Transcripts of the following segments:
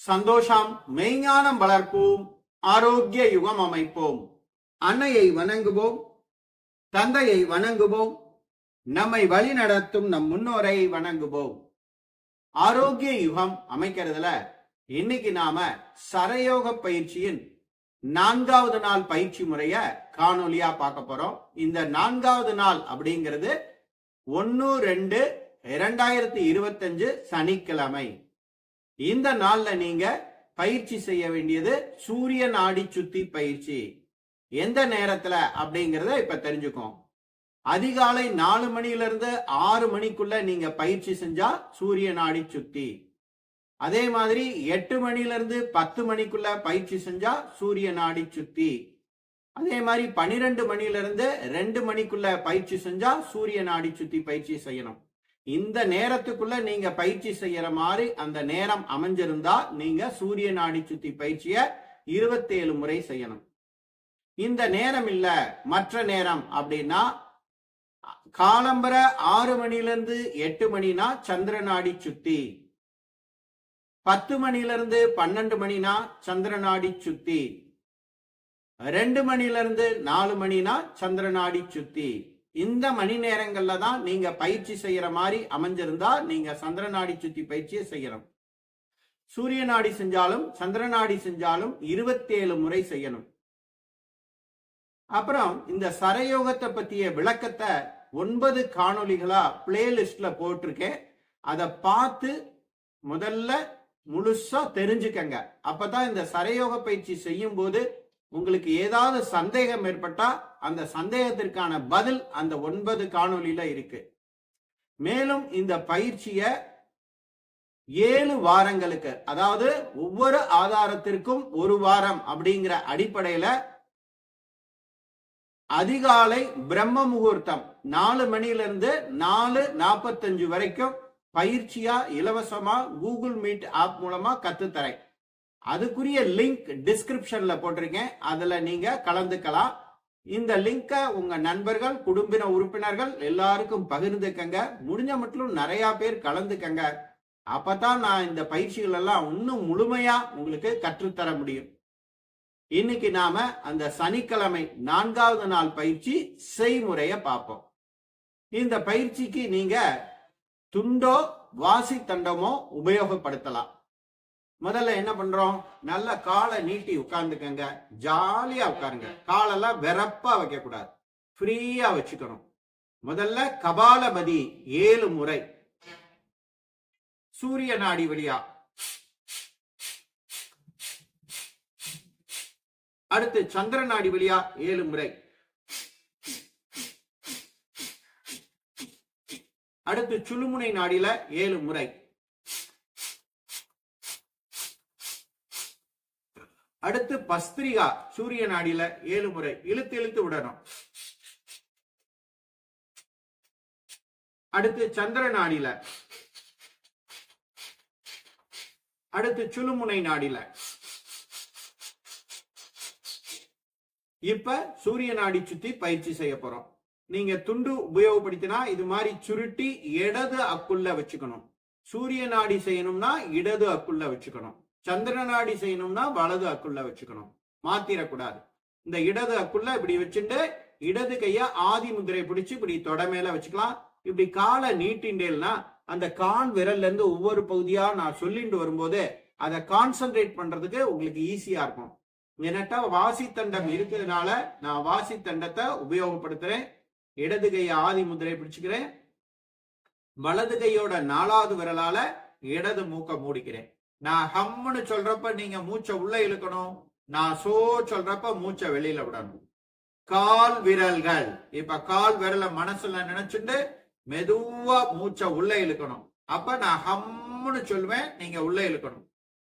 சந்தோஷம் மெய்ஞானம் வளர்ப்போம், ஆரோக்கிய யுகம் அமைப்போம். அன்னையை வணங்குவோம், தந்தையை வணங்குவோம், நம்மை வழி நடத்தும் நம் முன்னோரை வணங்குவோம். ஆரோக்கிய யுகம் அமைக்கிறதுல இன்னைக்கு நாம சரயோக பயிற்சியின் 4வது நாள் பயிற்சி முறைய காணொலியா பார்க்க போறோம். இந்த 4வது நாள் அப்படிங்கிறது 1/2/2025 சனிக்கிழமை. இந்த நாள்ல நீங்க பயிற்சி செய்ய வேண்டியது சூரிய நாடி சுத்தி பயிற்சி. எந்த நேரத்துல அப்படிங்கறத இப்ப தெரிஞ்சுக்கோம். அதிகாலை 4 மணியிலிருந்து 6 மணிக்குள்ள நீங்க பயிற்சி செஞ்சா சூரிய நாடி சுத்தி. அதே மாதிரி 8 மணியிலிருந்து 10 மணிக்குள்ள பயிற்சி செஞ்சா சூரிய நாடி சுத்தி. அதே மாதிரி 12 மணியிலிருந்து 2 மணிக்குள்ள பயிற்சி செஞ்சா சூரிய நாடி சுத்தி பயிற்சி செய்யணும். இந்த நேரத்துக்குள்ள நீங்க பயிற்சி செய்யற மாதிரி அந்த நேரம் அமைஞ்சிருந்தா நீங்க சூரிய நாடி சுத்தி பயிற்சிய 27 முறை செய்யணும். இந்த நேரம் இல்ல மற்ற நேரம் அப்படின்னா காலம்பர 6 மணிலிருந்து 8 மணினா சந்திர நாடி சுத்தி, 10 மணிலிருந்து 12 மணினா சந்திர நாடி சுத்தி, 2 மணிலிருந்து 4 மணினா சந்திர நாடி சுத்தி. இந்த மணி நேரங்கள்ல தான் நீங்க பயிற்சி செய்யற மாதிரி அமைஞ்சிருந்தா நீங்க சந்திர நாடி சுத்தி பயிற்சியை செய்யணும். சூரிய நாடி செஞ்சாலும் சந்திர நாடி செஞ்சாலும் 27 முறை செய்யணும். அப்புறம் இந்த சரயோகத்தை பத்திய விளக்கத்தை 9 காணொலிகளா பிளேலிஸ்ட்ல போட்டிருக்கேன். அதை பார்த்து முதல்ல முழுசா தெரிஞ்சுக்கங்க. அப்பதான் இந்த சரயோக பயிற்சி செய்யும் போது உங்களுக்கு ஏதாவது சந்தேகம் ஏற்பட்டா அந்த சந்தேகத்திற்கான பதில் அந்த 9 காணொலியில இருக்கு. மேலும் இந்த பயிற்சிய 7 வாரங்களுக்கு, அதாவது ஒவ்வொரு ஆதாரத்திற்கும் 1 வாரம் அப்படிங்கிற அடிப்படையில அதிகாலை பிரம்ம முகூர்த்தம் 4 மணியிலிருந்து 4:45 வரைக்கும் பயிற்சியா இலவசமா கூகுள் மீட் ஆப் மூலமா கத்துத்தரேன். அதுக்குரிய லிங்க் டிஸ்கிரிப்ஷன்ல போட்டிருக்கேன். அதுல நீங்க கலந்துக்கலாம். இந்த லிங்க உங்க நண்பர்கள், குடும்ப உறுப்பினர்கள் எல்லாருக்கும் பகிர்ந்துக்கங்க. முடிஞ்ச மட்டும் நிறைய பேர் கலந்துக்கங்க. அப்பதான் நான் இந்த பயிற்சிகள் எல்லாம் இன்னும் முழுமையா உங்களுக்கு கற்றுத்தர முடியும். இன்னைக்கு நாம அந்த சனிக்கிழமை 4வது நாள் பயிற்சி செய்முறைய பார்ப்போம். இந்த பயிற்சிக்கு நீங்க துண்டோ வாசி தண்டமோ உபயோகப்படுத்தலாம். முதல்ல என்ன பண்றோம், நல்ல காலை நீட்டி உட்கார்ந்துக்கங்க. ஜாலியா உட்காருங்க. காலெல்லாம் வெறப்பா வைக்க கூடாது, ஃப்ரீயா வச்சுக்கணும். முதல்ல கபாலபதி 7 முறை, சூரிய நாடி வழியா. அடுத்து சந்திர நாடி வழியா 7 முறை. அடுத்து சுழுமுனை நாடியில 7 முறை. அடுத்து பஸ்திரிகா சூரிய நாடியில 7 முறை இழுத்து இழுத்து விடணும். அடுத்து சந்திர நாடியில, அடுத்து சுழுமுனை நாடியில. இப்ப சூரிய நாடி சுத்தி பயிற்சி செய்ய போறோம். நீங்க துண்டு உபயோகப்படுத்தினா இது மாதிரி சுருட்டி இடது அக்குள்ள வச்சுக்கணும். சூரிய நாடி செய்யணும்னா இடது அக்குள்ள வச்சுக்கணும். சந்திர நாடி செய்யணும்னா வலது அக்குள்ள வச்சுக்கணும். மாத்திரக்கூடாது. இந்த இடது அக்குள்ள இப்படி வச்சுட்டு இடது கைய ஆதி முதிரை பிடிச்சு இப்படி தொட மேல வச்சுக்கலாம். இப்படி காலை நீட்டின்றேன்னா அந்த கான் விரல்ல இருந்து ஒவ்வொரு பகுதியா நான் சொல்லிட்டு வரும்போது அதை கான்சென்ட்ரேட் பண்றதுக்கு உங்களுக்கு ஈஸியா இருக்கும். என்கிட்ட வாசி தண்டம் இருக்கிறதுனால நான் வாசி தண்டத்தை உபயோகப்படுத்துறேன். இடது கைய ஆதி முதிரை பிடிச்சுக்கிறேன். வலது கையோட 4வது விரலால இடது மூக்க மூடிக்கிறேன். நான் ஹம்னு சொல்றப்ப நீங்க மூச்சை உள்ள இழுக்கணும். நான் சோ சொல்றப்ப மூச்சை வெளியில விடணும். கால் விரல்கள், இப்ப கால் விரல மனசுல நினைச்சுட்டு மெதுவா மூச்சை உள்ள இழுக்கணும். அப்ப நான் ஹம்னு சொல்வேன், நீங்க உள்ள இழுக்கணும்.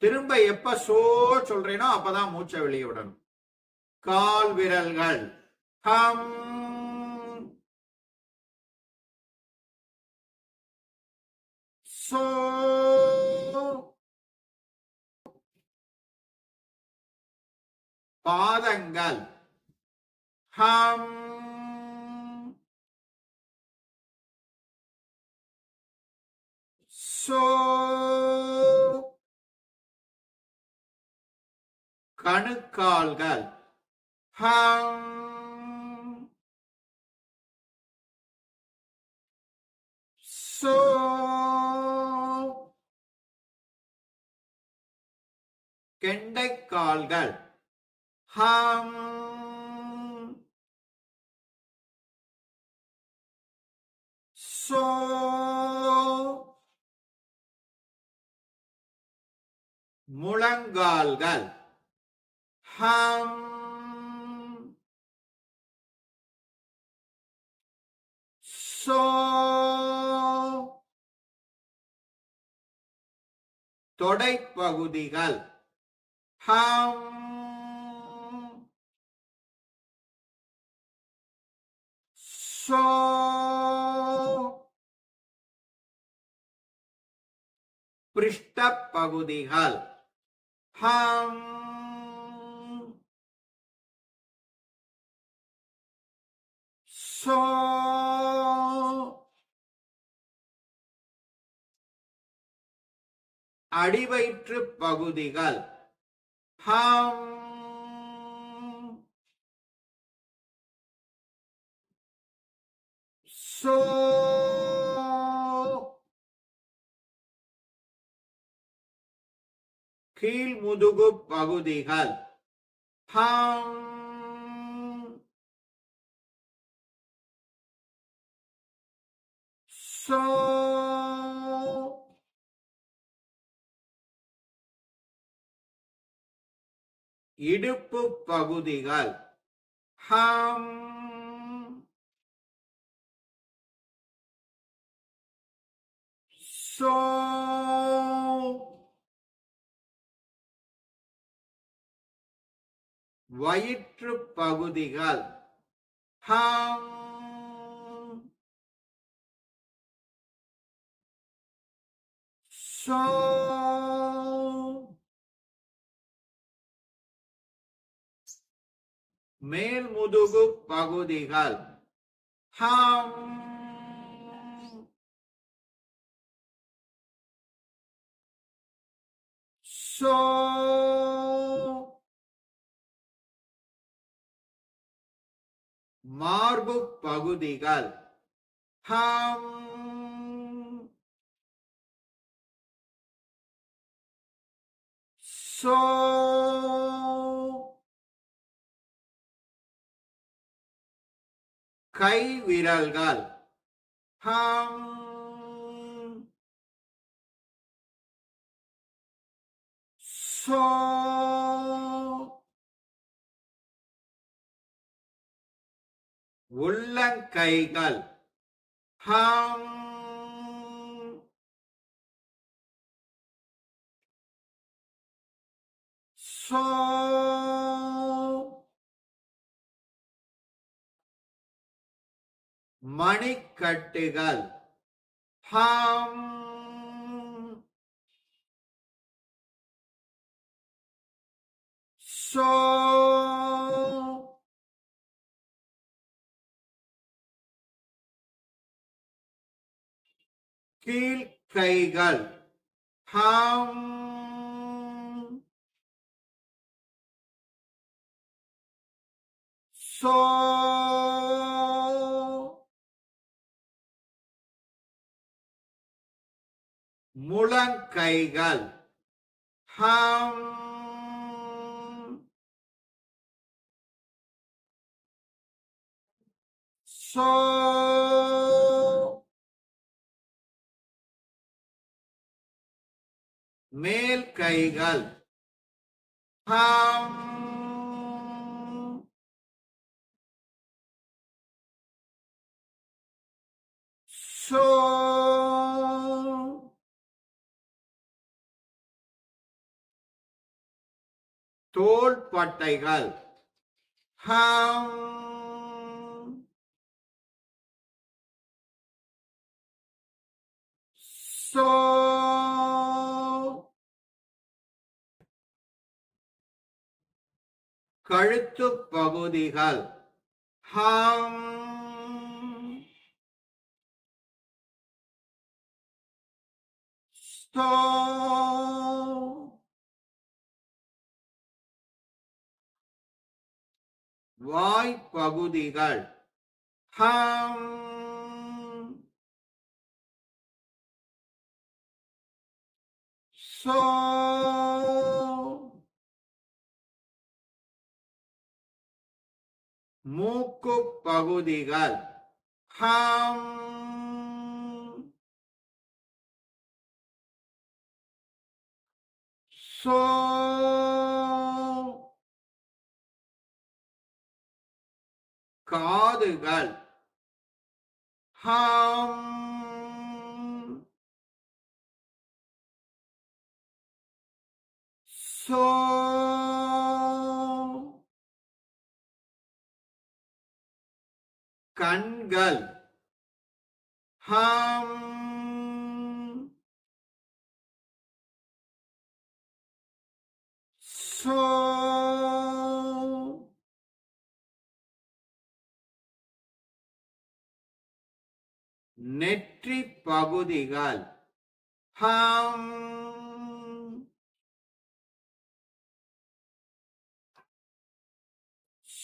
திரும்ப எப்ப சோ சொல்றேனோ அப்பதான் மூச்சை வெளியே விடணும். கால் விரல்கள் ஹம், சோ, பாதங்கள் ஹம், சோ, கணுக்கால்கள். ஹம். சோ. கெண்டைக்கால்கள். ஹம். சோ. முழங்கால்கள். ஹம். சோ. தொடைப்பகுதிகள். ஹம். சோ. பிருஷ்டப் பகுதிகள். ஹம். சோ. அடிவயிற்று பகுதிகள். ஹம். சோ. கீழ்முதுகு பகுதிகள். ஹம். சோ. இடுப்பு பகுதிகள். ஹம். சோ. வயிற்று பகுதிகள். ஹம். சோ. மேல் முதுகு பகுதிகள். ஹம். சோ. மார்பு பகுதிகள். ஹம். சோ. கை விரல்கள். ஹம். சோ. உள்ளங்கைகள். ஹம். சோ. மணிக்கட்டுகள். ஹம். சோ. கீழ்க்கைகள். ஹம். சோ. முழங்கைகள். ஹம். சோ. மேல் கைகள். ஹம். சோ. தோள்பட்டைகள். ஹம். சோ. கழுத்து பகுதிகள். ஹம். சோ. வாய்ப்பகுதிகள். ஹம், சோ, மூக்கு பகுதிகள். ஹம், சோ, காதுகள். ஹம், சோ, கண்கள். ஹம், சோ, நெற்றி பகுதிகள். ஹம்,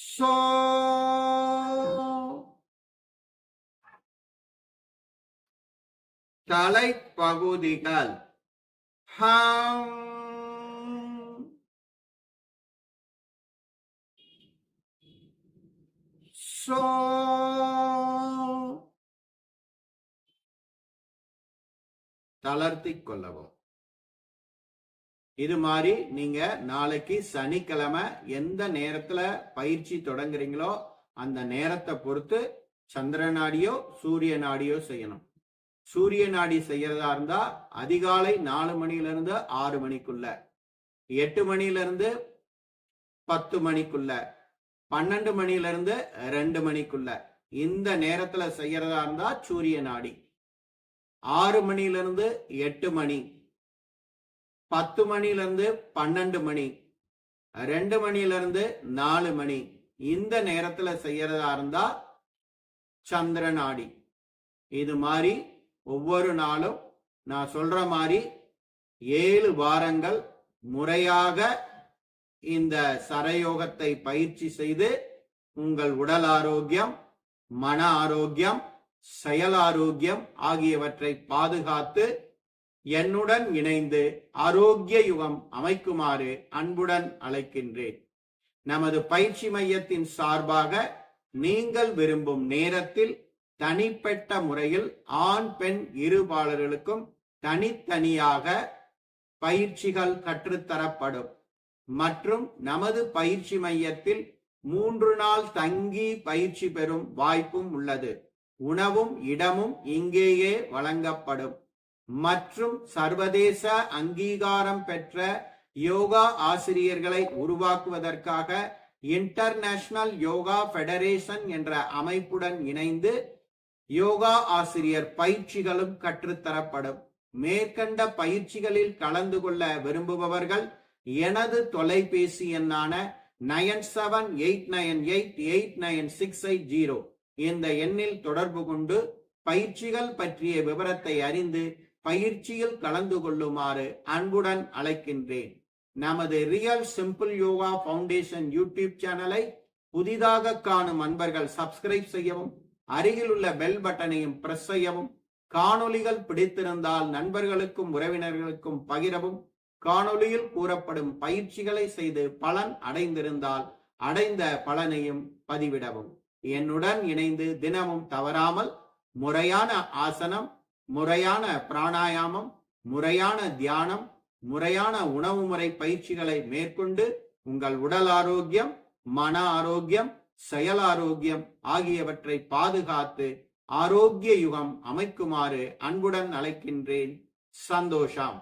சோ, தலைப்பகுதிகள். ஹம், சோ, தளர்த்திக் கொள்ளவும். இது மாதிரி நீங்க நாளைக்கு சனிக்கிழமை எந்த நேரத்துல பயிற்சி தொடங்குறீங்களோ அந்த நேரத்தை பொறுத்து சந்திர நாடியோ சூரிய நாடியோ செய்யணும். சூரிய நாடி செய்யறதா இருந்தா அதிகாலை 4 மணியிலிருந்து 6 மணிக்குள்ள, 8 மணியிலிருந்து 10 மணிக்குள்ள, 12 மணியிலிருந்து 2 மணிக்குள்ள இந்த நேரத்துல செய்யறதா இருந்தா சூரிய நாடி. 6 மணியிலிருந்து 8 மணி, 10 மணியிலிருந்து 12 மணி, 2 மணியிலிருந்து 4 மணி இந்த நேரத்துல செய்யறதா இருந்தா சந்திர நாடி. இது மாதிரி ஒவ்வொரு நாளும் நான் சொல்ற மாதிரி 7 வாரங்கள் முறையாக இந்த சரயோகத்தை பயிற்சி செய்து உங்கள் உடல் ஆரோக்கியம், மன ஆரோக்கியம், செயல் ஆரோக்கியம் ஆகியவற்றை பாதுகாத்து என்னுடன் இணைந்து ஆரோக்கிய யுகம் அமைக்குமாறு அன்புடன் அழைக்கின்றேன். நமது பயிற்சி மையத்தின் சார்பாக நீங்கள் விரும்பும் நேரத்தில் தனிப்பட்ட முறையில் ஆண் பெண் இருபாலர்களுக்கும் தனித்தனியாக பயிற்சிகள் கற்றுத்தரப்படும். மற்றும் நமது பயிற்சி மையத்தில் 3 நாள் தங்கி பயிற்சி பெறும் வாய்ப்பும் உள்ளது. உணவும் இடமும் இங்கேயே வழங்கப்படும். மற்றும் சர்வதேச அங்கீகாரம் பெற்ற யோகா ஆசிரியர்களை உருவாக்குவதற்காக இன்டர்நேஷனல் யோகா ஃபெடரேஷன் என்ற அமைப்புடன் இணைந்து யோகா ஆசிரியர் பயிற்சிகளும் கற்றுத்தரப்படும். மேற்கண்ட பயிற்சிகளில் கலந்து கொள்ள விரும்புபவர்கள் எனது தொலைபேசி எண்ணான 9789889680 இந்த எண்ணில் தொடர்பு கொண்டு பயிற்சிகள் பற்றிய விவரத்தை அறிந்து பயிற்சியில் கலந்து கொள்ளுமாறு அன்புடன் அழைக்கின்றேன். நமது real simple yoga foundation YouTube சேனலை புதிதாக காணும் அன்பர்கள் சப்ஸ்கிரைப் செய்யவும், அருகில் உள்ள பெல் பட்டனையும் பிரஸ் செய்யவும், காணொளிகள் பிடித்திருந்தால் நண்பர்களுக்கும் உறவினர்களுக்கும் பகிரவும், காணொளியில் கூறப்படும் பயிற்சிகளை செய்து பலன் அடைந்திருந்தால் அடைந்த பலனையும் பதிவிடவும். என்னுடன் இணைந்து தினமும் தவறாமல் முறையான ஆசனம், முறையான பிராணாயாமம், முறையான தியானம், முறையான உணவு முறை பயிற்சிகளை மேற்கொண்டு உங்கள் உடல் ஆரோக்கியம், மன ஆரோக்கியம், செயல் ஆரோக்கியம் ஆகியவற்றை பாதுகாத்து ஆரோக்கிய யுகம் அமைக்குமாறு அன்புடன் அழைக்கின்றேன். சந்தோஷம்.